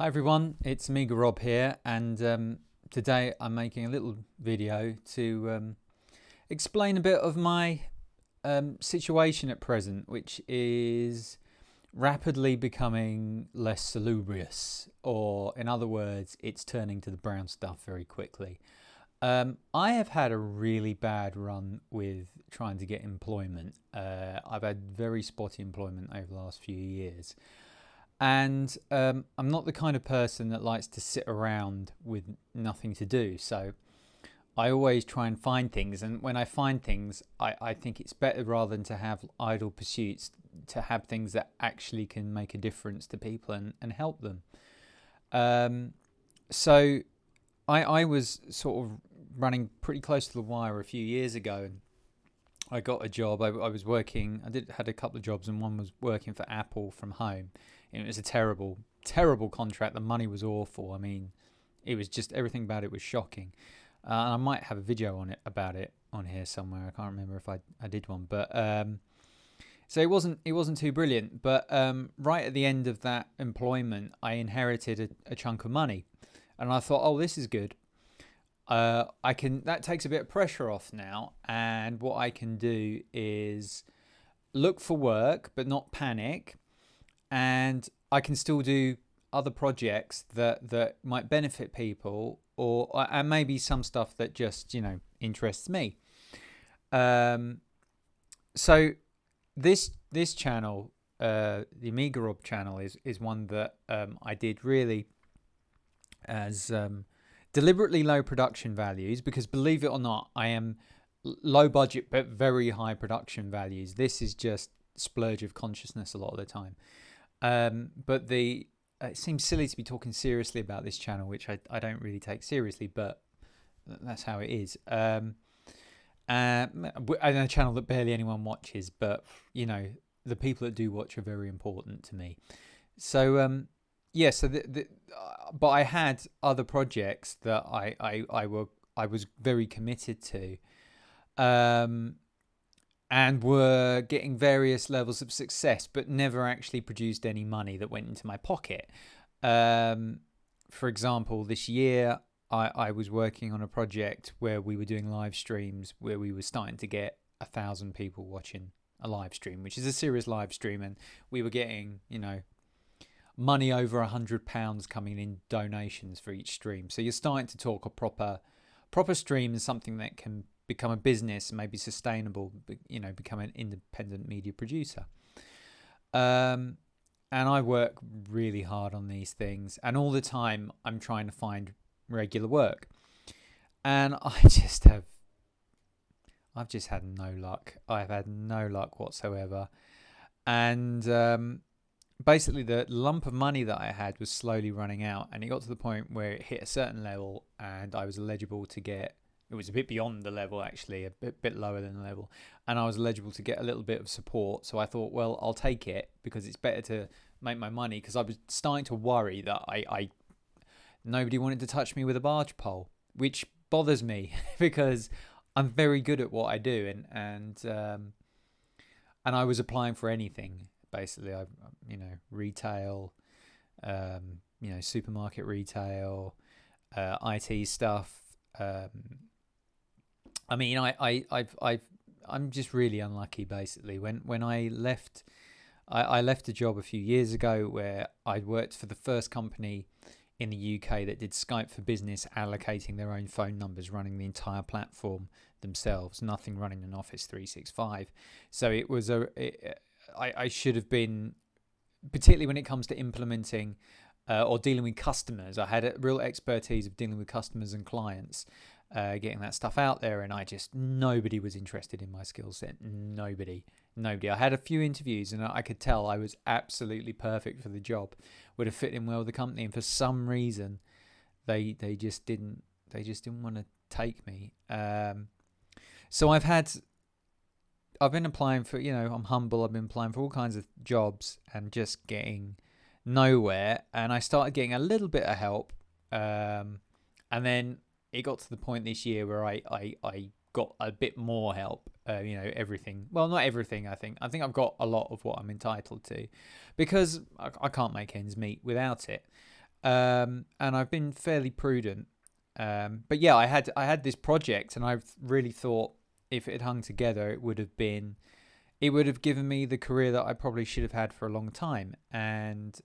Hi everyone, it's Amiga Rob here, and today I'm making a little video to explain a bit of my situation at present, which is rapidly becoming less salubrious, or in other words, it's turning to the brown stuff very quickly. I have had a really bad run with trying to get employment. I've had very spotty employment over the last few years. And I'm not the kind of person that likes to sit around with nothing to do. So I always try and find things. And when I find things, I think it's better rather than to have idle pursuits, to have things that actually can make a difference to people and help them. So I was sort of running pretty close to the wire a few years ago. And I got a job. I was working. Had a couple of jobs, and one was working for Apple from home. It was a terrible, terrible contract. The money was awful. I mean, it was just everything about it was shocking. And I might have a video on it about it on here somewhere. I can't remember if I did one, but so it wasn't too brilliant. But right at the end of that employment, I inherited a chunk of money, and I thought, oh, this is good. That takes a bit of pressure off now, and what I can do is look for work but not panic, and I can still do other projects that might benefit people, or and maybe some stuff that just interests me. So this channel, the Amiga Rob channel, is one that I did really as deliberately low production values, because believe it or not, I am low budget but very high production values. This is just splurge of consciousness a lot of the time. But it seems silly to be talking seriously about this channel, which I don't really take seriously, but that's how it is. And a channel that barely anyone watches, but the people that do watch are very important to me. So but I had other projects that I was very committed to, and were getting various levels of success, but never actually produced any money that went into my pocket. For example, this year I was working on a project where we were doing live streams, where we were starting to get 1,000 people watching a live stream, which is a serious live stream, and we were getting money over £100 coming in donations for each stream. So you're starting to talk a proper stream is something that can become a business, maybe sustainable, become an independent media producer. And I work really hard on these things, and all the time I'm trying to find regular work, and I've just had no luck. I've had no luck whatsoever, and basically the lump of money that I had was slowly running out, and it got to the point where it hit a certain level and I was eligible to get, it was a bit beyond the level actually, a bit lower than the level, and I was eligible to get a little bit of support. So I thought, well, I'll take it, because it's better to make my money, because I was starting to worry that nobody wanted to touch me with a barge pole, which bothers me because I'm very good at what I do, and I was applying for anything. Basically, retail, supermarket retail, IT stuff. I'm just really unlucky. Basically, when I left, I left a job a few years ago where I'd worked for the first company in the UK that did Skype for Business, allocating their own phone numbers, running the entire platform themselves, nothing running an Office 365. So it was I should have been, particularly when it comes to implementing or dealing with customers. I had a real expertise of dealing with customers and clients, getting that stuff out there, and nobody was interested in my skill set. Nobody. I had a few interviews, and I could tell I was absolutely perfect for the job, would have fit in well with the company, and for some reason they just didn't want to take me. So I've been applying for, I'm humble, I've been applying for all kinds of jobs and just getting nowhere. And I started getting a little bit of help. And then it got to the point this year where I got a bit more help. Everything. Well, not everything, I think. I think I've got a lot of what I'm entitled to, because I can't make ends meet without it. And I've been fairly prudent. But yeah, I had this project, and I really thought if it had hung together, it would have given me the career that I probably should have had for a long time. And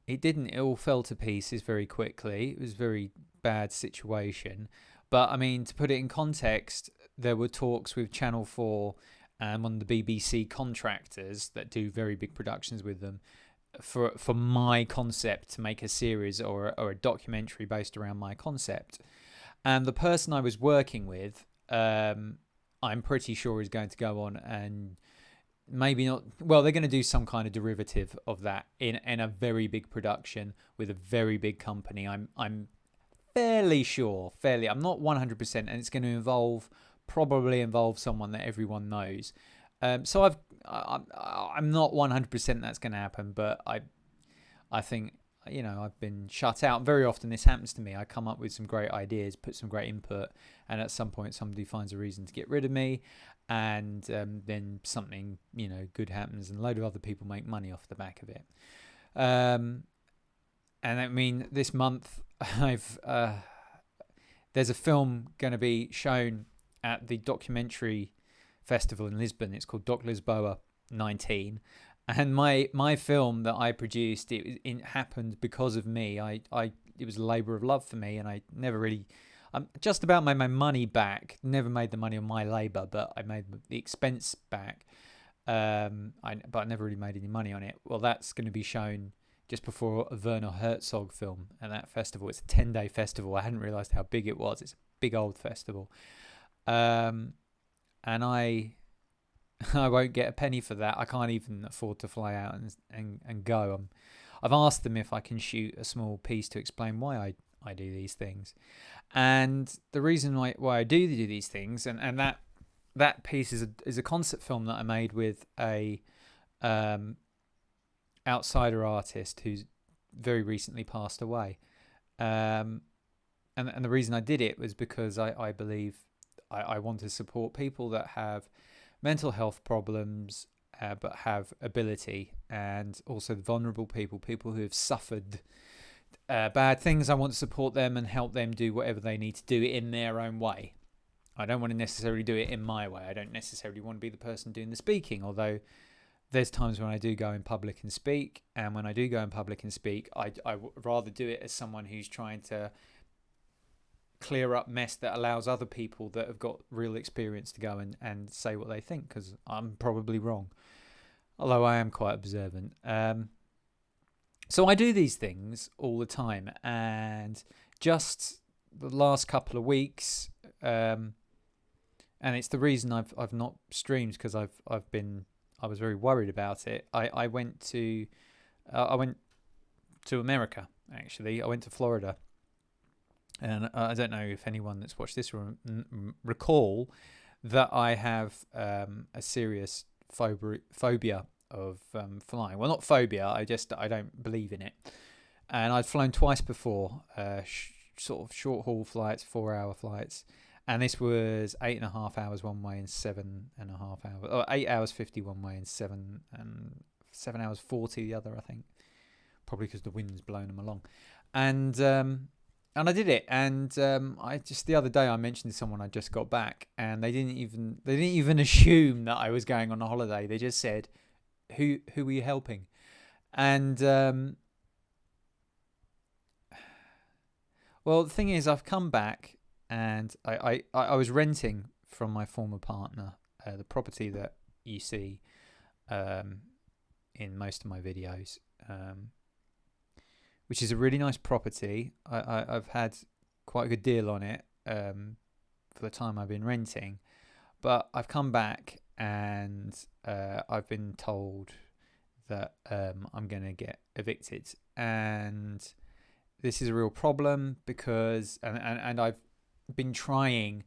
it didn't. It all fell to pieces very quickly. It was a very bad situation. But I mean, to put it in context, there were talks with Channel 4 and one of the BBC contractors that do very big productions with them for my concept to make a series or a documentary based around my concept. And the person I was working with, I'm pretty sure is going to go on and maybe not. Well, they're going to do some kind of derivative of that in a very big production with a very big company. I'm fairly sure. I'm not 100%, and it's going to probably involve someone that everyone knows. So I'm not 100% that's going to happen, but I think, I've been shut out. Very often this happens to me. I come up with some great ideas, put some great input, and at some point somebody finds a reason to get rid of me, and then something good happens, and a load of other people make money off the back of it. And I mean, this month there's a film going to be shown at the documentary festival in Lisbon. It's called Doc Lisboa 19. And my film that I produced, it happened because of me. It was a labour of love for me, and I never really, I'm just about made my money back. Never made the money on my labour, but I made the expense back. But I never really made any money on it. Well, that's going to be shown just before a Werner Herzog film at that festival. It's a 10-day festival. I hadn't realised how big it was. It's a big old festival. And I won't get a penny for that. I can't even afford to fly out and go. I've asked them if I can shoot a small piece to explain why I do these things. And the reason why I do these things, and that piece is a concept film that I made with a outsider artist who's very recently passed away. And the reason I did it was because I believe I want to support people that have mental health problems, but have ability, and also the vulnerable people who have suffered bad things. I want to support them and help them do whatever they need to do in their own way. I don't want to necessarily do it in my way. I don't necessarily want to be the person doing the speaking, although there's times when I do go in public and speak, and when I do go in public and speak, I would rather do it as someone who's trying to clear up mess that allows other people that have got real experience to go and say what they think, because I'm probably wrong, although I am quite observant. So I do these things all the time, and just the last couple of weeks, and it's the reason I've not streamed, because I was very worried about it. I went to America, actually. I went to Florida. And I don't know if anyone that's watched this will recall that I have a serious phobia of flying. Well, not phobia. I don't believe in it. And I'd flown twice before, sort of short haul flights, 4-hour flights. And this was 8.5 hours one way and 7.5 hours, or 8 hours 50 one way and 7 hours 40 the other, I think. Probably because the wind's blowing them along. And I did it, and I just the other day I mentioned to someone I just got back, and they didn't even assume that I was going on a holiday. They just said, "Who are you helping?" And well, the thing is, I've come back, and I was renting from my former partner the property that you see in most of my videos. Which is a really nice property. I've had quite a good deal on it for the time I've been renting. But I've come back, and I've been told that I'm going to get evicted. And this is a real problem because, and I've been trying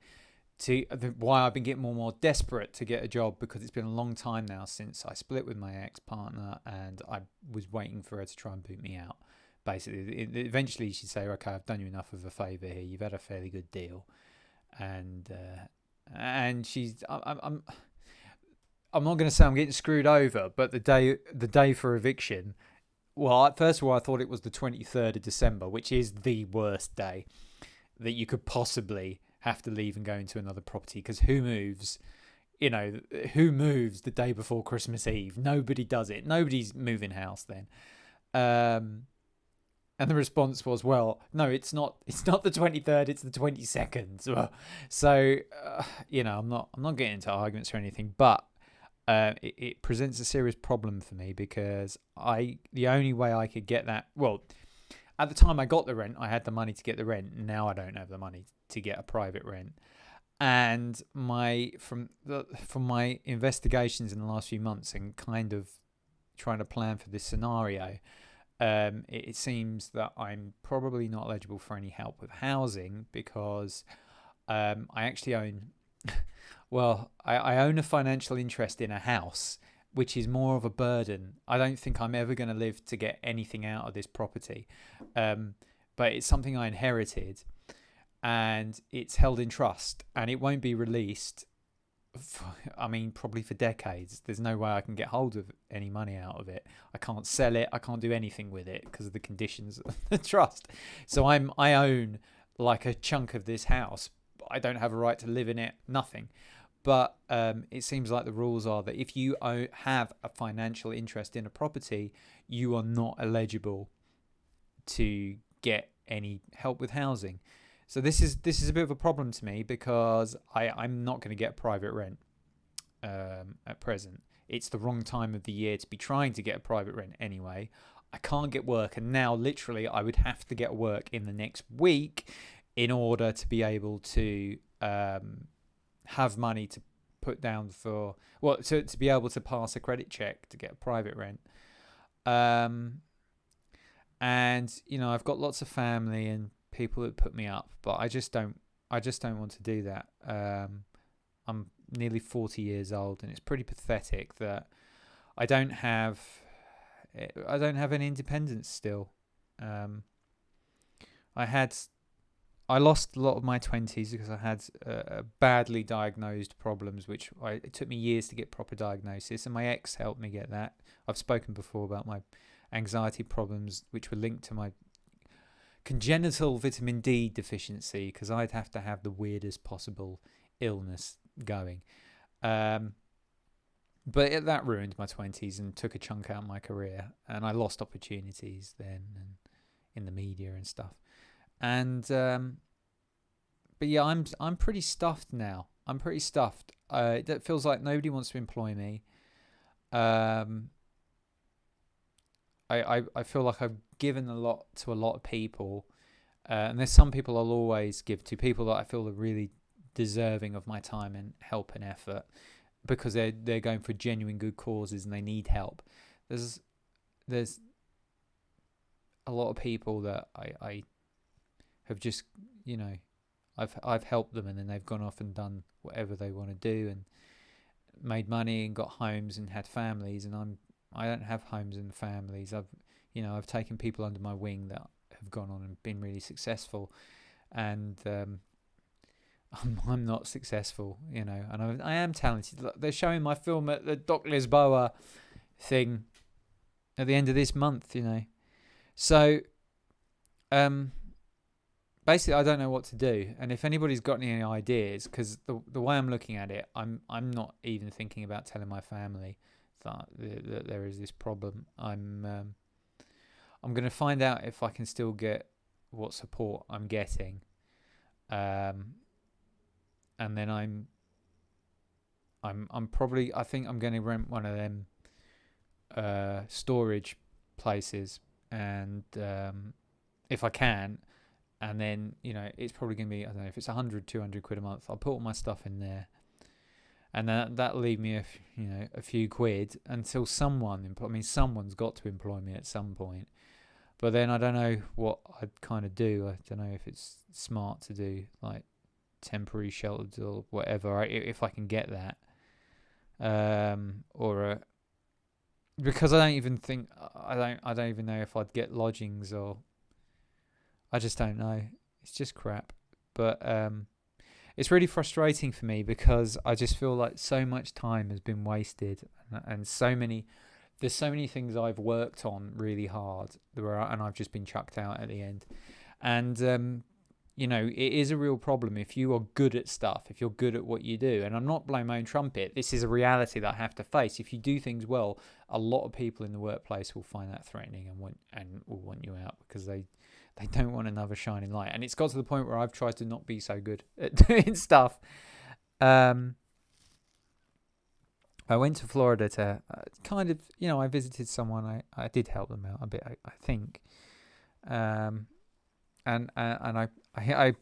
why I've been getting more and more desperate to get a job, because it's been a long time now since I split with my ex-partner, and I was waiting for her to try and boot me out. Basically, eventually she'd say, "Okay, I've done you enough of a favour here. You've had a fairly good deal," and she's. I'm not going to say I'm getting screwed over, but the day for eviction Well, first of all, I thought it was the 23rd of December, which is the worst day that you could possibly have to leave and go into another property. Because who moves? Who moves the day before Christmas Eve? Nobody does it. Nobody's moving house then. And the response was, well, no, it's not. It's not the 23rd. It's the 22nd. So, I'm not getting into arguments or anything, but it presents a serious problem for me because the only way I could get that, well, at the time I got the rent, I had the money to get the rent. Now I don't have the money to get a private rent. And from my investigations in the last few months and kind of trying to plan for this scenario, it seems that I'm probably not eligible for any help with housing because I actually own, well, I own a financial interest in a house, which is more of a burden. I don't think I'm ever going to live to get anything out of this property, but it's something I inherited, and it's held in trust, and it won't be released probably for decades. There's no way I can get hold of any money out of it. I can't sell it. I can't do anything with it because of the conditions of the trust. So I own like a chunk of this house. I don't have a right to live in it. Nothing. But it seems like the rules are that if you have a financial interest in a property, you are not eligible to get any help with housing. So this is a bit of a problem to me because I'm not going to get private rent at present. It's the wrong time of the year to be trying to get a private rent anyway. I can't get work, and now literally I would have to get work in the next week in order to be able to have money to put down to be able to pass a credit check to get a private rent. And I've got lots of family and people that put me up, but I just don't want to do that. I'm nearly 40 years old, and it's pretty pathetic that I don't have any independence still. I lost a lot of my 20s because I had badly diagnosed problems, it took me years to get proper diagnosis, and my ex helped me get that. I've spoken before about my anxiety problems, which were linked to my congenital vitamin D deficiency, because I'd have to have the weirdest possible illness going. But that ruined my 20s and took a chunk out of my career, and I lost opportunities then and in the media and stuff. And but yeah, I'm pretty stuffed now. I'm pretty stuffed. It feels like nobody wants to employ me. I feel like I've given a lot to a lot of people, and there's some people I'll always give to, people that I feel are really deserving of my time and help and effort because they're going for genuine good causes and they need help. There's a lot of people that I have just, I've helped them, and then they've gone off and done whatever they want to do and made money and got homes and had families, and I don't have homes and families. I've taken people under my wing that have gone on and been really successful, and I'm not successful, and I am talented. They're showing my film at the Doc Lisboa thing at the end of this month, So, basically, I don't know what to do. And if anybody's got any ideas, because the way I'm looking at it, I'm not even thinking about telling my family that there is this problem. I'm going to find out if I can still get what support I'm getting, and then I'm probably, I think I'm going to rent one of them storage places, and if I can, and then it's probably going to be, I don't know if it's 100, 200 quid a month. I'll put all my stuff in there, and that'll leave me a few quid until someone's got to employ me at some point. But then I don't know what I'd kind of do. I don't know if it's smart to do like temporary shelters or whatever, if I can get that, because I don't even know if I'd get lodgings, or I just don't know. It's just crap. But it's really frustrating for me because I just feel like so much time has been wasted, and so many there's so many things I've worked on really hard and I've just been chucked out at the end. And it is a real problem if you are good at stuff, if you're good at what you do. And I'm not blowing my own trumpet. This is a reality that I have to face. If you do things well, a lot of people in the workplace will find that threatening and will want you out because they don't want another shining light. And it's got to the point where I've tried to not be so good at doing stuff. I went to Florida to kind of, I visited someone. I did help them out a bit, I think. And I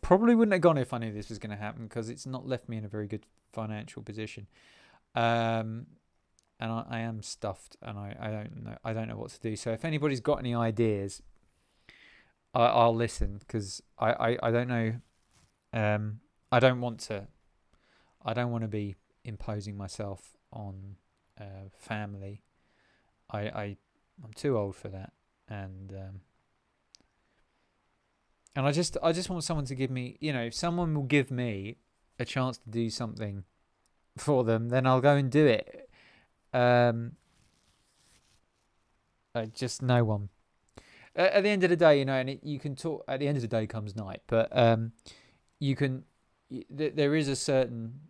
probably wouldn't have gone if I knew this was going to happen because it's not left me in a very good financial position. And I am stuffed and I don't know what to do. So if anybody's got any ideas, I'll listen because I don't know. I don't want to be imposing myself on family. I'm too old for that. And I just want someone to give me, if someone will give me a chance to do something for them, then I'll go and do it. Just no one. At the end of the day, and you can talk. At the end of the day comes night, but you can. There is a certain.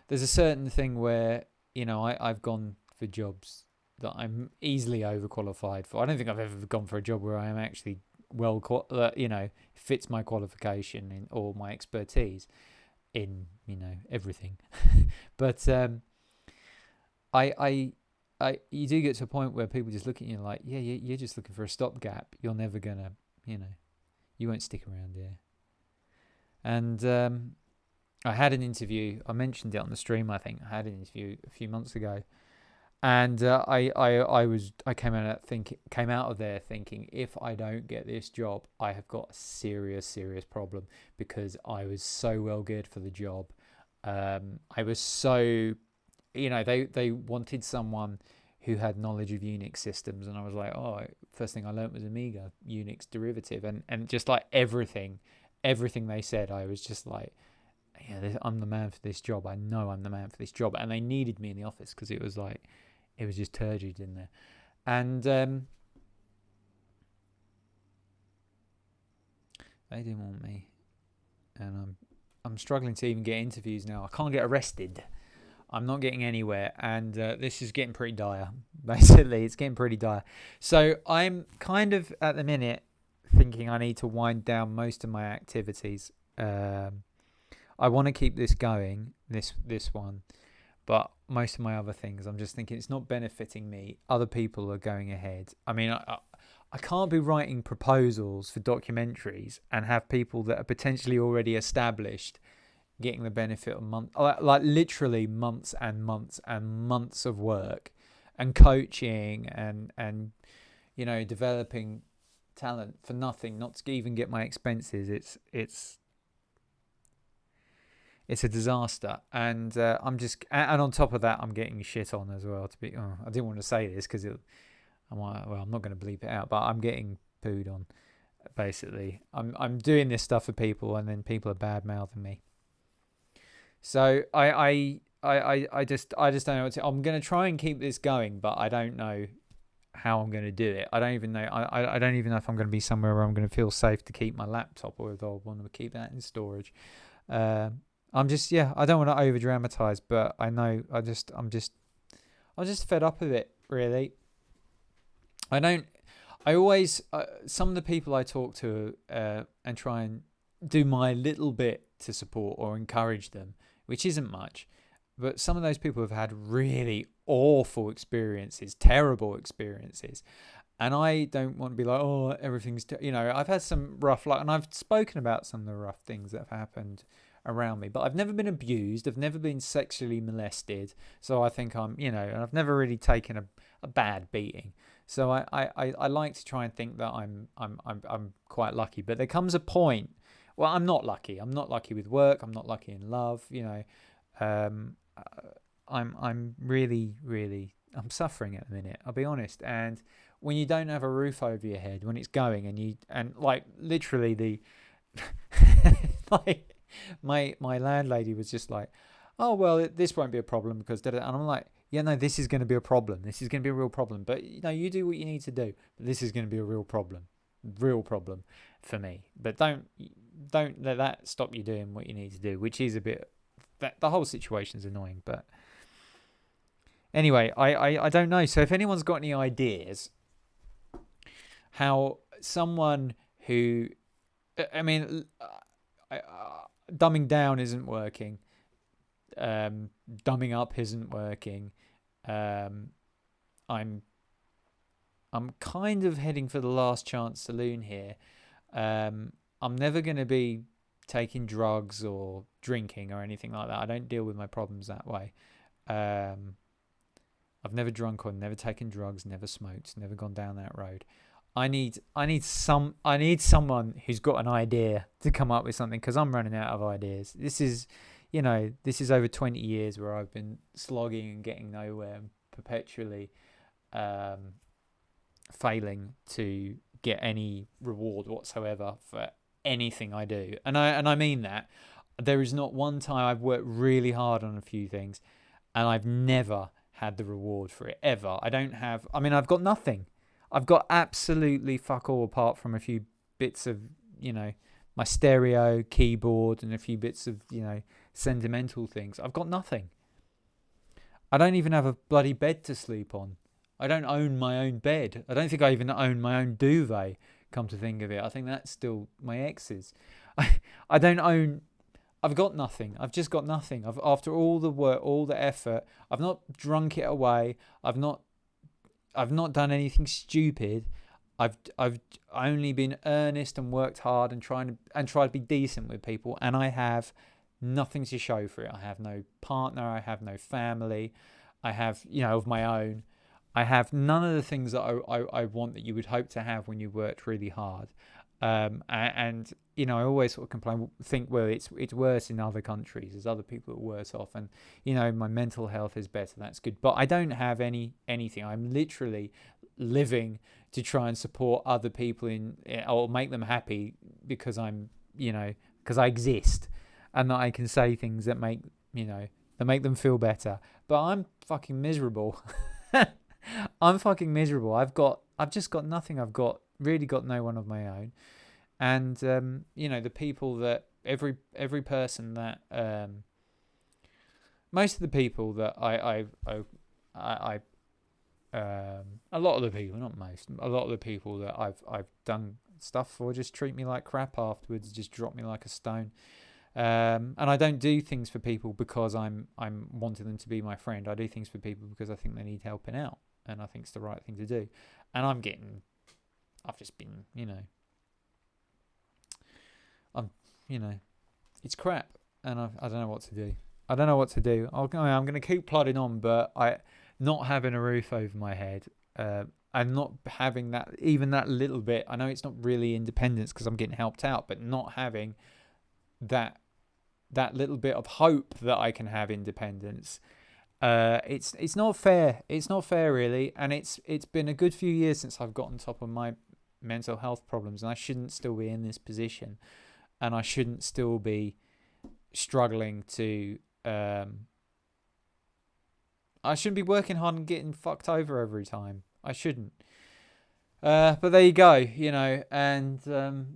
There's a certain thing where I've gone for jobs that I'm easily overqualified for. I don't think I've ever gone for a job where I am actually fits my qualification or my expertise in everything. But you do get to a point where people just look at you like, yeah, you're just looking for a stopgap. You're never gonna, you won't stick around here. And I had an interview. I mentioned it on the stream. I think I had an interview a few months ago. And I came out of there thinking, if I don't get this job, I have got a serious problem because I was so well geared for the job. I was so, they wanted someone who had knowledge of Unix systems, and I was like, first thing I learned was Amiga Unix derivative, and just like everything they said, I was just like, yeah, I'm the man for this job. I know I'm the man for this job, and they needed me in the office because it was just turgid in there. And they didn't want me. And I'm struggling to even get interviews now. I can't get arrested. I'm not getting anywhere. And this is getting pretty dire. Basically, it's getting pretty dire. So I'm kind of, at the minute, thinking I need to wind down most of my activities. I want to keep this going, this one. But most of my other things, I'm just thinking it's not benefiting me. Other people are going ahead. I mean, I can't be writing proposals for documentaries and have people that are potentially already established getting the benefit of literally months and months and months of work and coaching and developing talent for nothing, not to even get my expenses. It's a disaster, and I'm just, and on top of that, I'm getting shit on as well. I didn't want to say this because I'm not going to bleep it out, but I'm getting pooed on. Basically, I'm doing this stuff for people, and then people are bad mouthing me. So I just don't know what to. I'm going to try and keep this going, but I don't know how I'm going to do it. I don't even know. I don't even know if I'm going to be somewhere where I'm going to feel safe to keep my laptop, or if I want to keep that in storage. I'm just, I don't want to over dramatize, but I know I'm just fed up of it, really. I always, some of the people I talk to and try and do my little bit to support or encourage them, which isn't much, but some of those people have had really awful experiences, terrible experiences. And I don't want to be like, everything's, I've had some rough luck, and I've spoken about some of the rough things that have happened around me, but I've never been abused. I've never been sexually molested. So I think I'm, and I've never really taken a bad beating. So I like to try and think that I'm quite lucky, but there comes a point. Well, I'm not lucky. I'm not lucky with work. I'm not lucky in love. I'm really, really, I'm suffering at the minute. I'll be honest. And when you don't have a roof over your head, when it's going, and literally the my landlady was just like, oh well, this won't be a problem because and I'm like, yeah, no, this is going to be a problem. This is going to be a real problem. But, you do what you need to do. But this is going to be a real problem for me. But don't let that stop you doing what you need to do, which is a bit, that the whole situation is annoying. But anyway, I don't know. So if anyone's got any ideas how someone who, I mean, dumbing down isn't working. Dumbing up isn't working. I'm kind of heading for the last chance saloon here. I'm never going to be taking drugs or drinking or anything like that. I don't deal with my problems that way. I've never drunk or never taken drugs, never smoked, never gone down that road. I need someone who's got an idea to come up with something, because I'm running out of ideas. This is over 20 years where I've been slogging and getting nowhere and perpetually failing to get any reward whatsoever for anything I do. And I mean that. There is not one time I've worked really hard on a few things and I've never had the reward for it, ever. I've got nothing. I've got absolutely fuck all apart from a few bits of, my stereo, keyboard, and a few bits of, sentimental things. I've got nothing. I don't even have a bloody bed to sleep on. I don't own my own bed. I don't think I even own my own duvet, come to think of it. I think that's still my ex's. I've got nothing. I've just got nothing. After all the work, all the effort, I've not drunk it away. I've not done anything stupid. I've only been earnest and worked hard and tried to be decent with people, and I have nothing to show for it. I have no partner. I have no family. I have, of my own. I have none of the things that I want that you would hope to have when you worked really hard. And I always sort of think, well, it's worse in other countries. There's other people that are worse off, and my mental health is better. That's good, but I don't have anything. I'm literally living to try and support other people or make them happy because because I exist, and that I can say things that make them feel better. But I'm fucking miserable. I'm fucking miserable. I've just got nothing. I've really got no one of my own. And the people that every person that most of the people that a lot of the people, not most, a lot of the people that I've done stuff for just treat me like crap afterwards, just drop me like a stone. And I don't do things for people because I'm wanting them to be my friend. I do things for people because I think they need helping out, and I think it's the right thing to do. And I've just been, it's crap, and I don't know what to do. I'm going to keep plodding on, but not having a roof over my head, and not having that little bit. I know it's not really independence because I'm getting helped out, but not having that little bit of hope that I can have independence. It's not fair. It's not fair, really, and it's been a good few years since I've got on top of my mental health problems, and I shouldn't still be in this position, and I shouldn't still be struggling to. I shouldn't be working hard and getting fucked over every time. I shouldn't. But there you go, and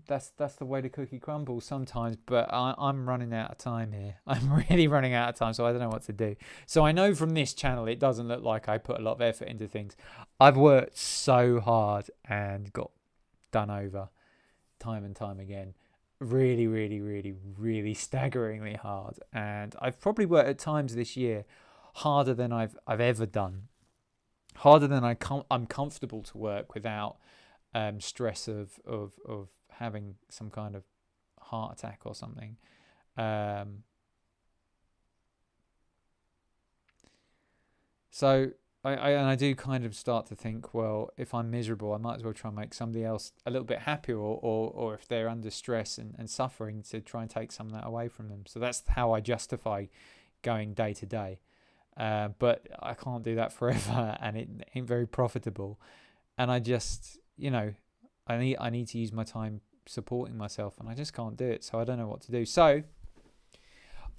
that's the way the cookie crumbles sometimes. But I'm running out of time here. I'm really running out of time, so I don't know what to do. So I know from this channel it doesn't look like I put a lot of effort into things. I've worked so hard and got done over time and time again. Really, really, really, really staggeringly hard. And I've probably worked at times this year harder than I've ever done. Harder than I'm comfortable to work without stress of having some kind of heart attack or something. So I do kind of start to think, well, if I'm miserable, I might as well try and make somebody else a little bit happier, or if they're under stress and suffering, to try and take some of that away from them. So that's how I justify going day to day. But I can't do that forever, and it ain't very profitable. And I just, I need to use my time supporting myself, and I just can't do it. So I don't know what to do. So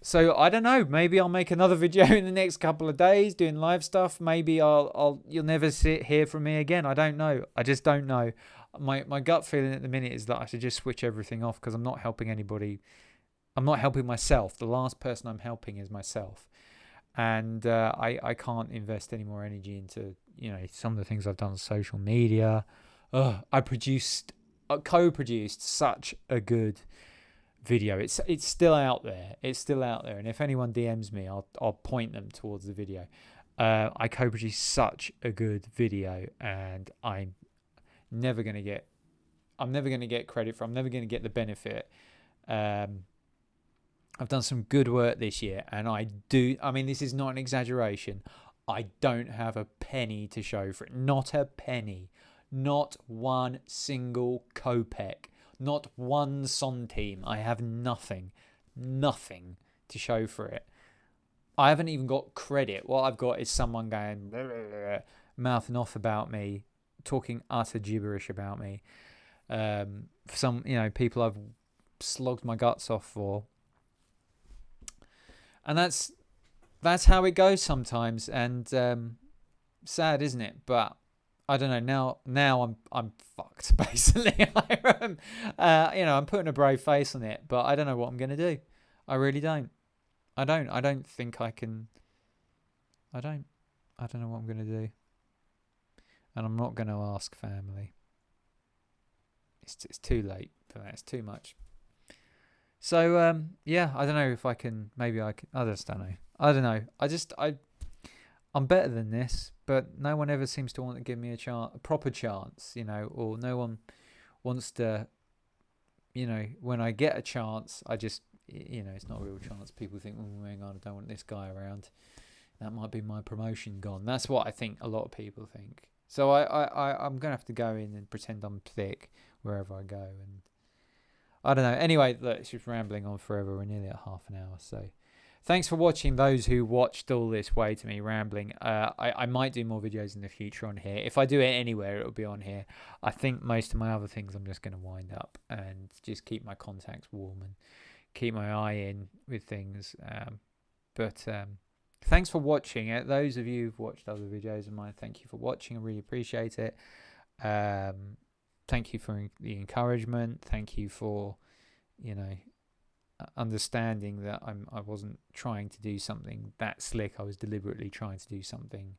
So I don't know. Maybe I'll make another video in the next couple of days doing live stuff. Maybe you'll never hear from me again. I don't know. I just don't know. My gut feeling at the minute is that I should just switch everything off, because I'm not helping anybody. I'm not helping myself. The last person I'm helping is myself. And I can't invest any more energy into, some of the things I've done on social media. I co-produced such a good video. It's still out there. And if anyone DMs me, I'll point them towards the video. I co-produced such a good video, and I'm never gonna get credit for. I'm never gonna get the benefit. I've done some good work this year, and this is not an exaggeration. I don't have a penny to show for it. Not a penny. Not one single kopeck. Not one centime. I have nothing to show for it. I haven't even got credit. What I've got is someone going blah, blah, blah, mouthing off about me, talking utter gibberish about me. Some people I've slogged my guts off for. And that's how it goes sometimes, and sad, isn't it? But I don't know. Now I'm fucked basically. I'm putting a brave face on it, but I don't know what I'm gonna do. I really don't. I don't think I can. I don't know what I'm gonna do, and I'm not gonna ask family. It's too late for that. It's too much. So, I don't know if I can, maybe I can, I just don't know. I don't know. I'm better than this, but no one ever seems to want to give me a proper chance, or no one wants to, when I get a chance, I just, it's not a real chance. People think, hang on, I don't want this guy around. That might be my promotion gone. That's what I think a lot of people think. So I'm going to have to go in and pretend I'm thick wherever I go, and I don't know. Anyway, look, it's just rambling on forever. We're nearly at half an hour. So thanks for watching, those who watched all this way to me rambling. I might do more videos in the future on here. If I do it anywhere, it'll be on here. I think most of my other things I'm just going to wind up and just keep my contacts warm and keep my eye in with things. But thanks for watching. Those of you who've watched other videos of mine, thank you for watching. I really appreciate it. Thank you for the encouragement. Thank you for, understanding that I wasn't trying to do something that slick. I was deliberately trying to do something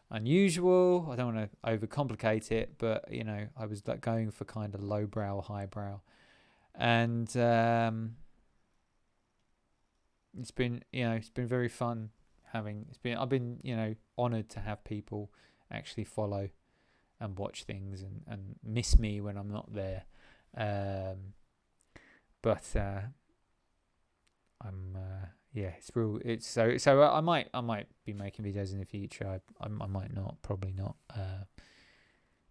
unusual. I don't want to overcomplicate it, but I was going for kind of lowbrow, highbrow, and it's been very fun I've been honored to have people actually follow and watch things and miss me when I'm not there. It's real. It's so I might be making videos in the future. I might not, probably not.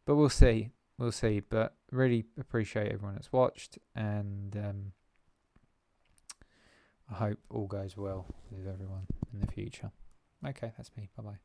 But we'll see. But really appreciate everyone that's watched, and I hope all goes well with everyone in the future. Okay, that's me. Bye bye.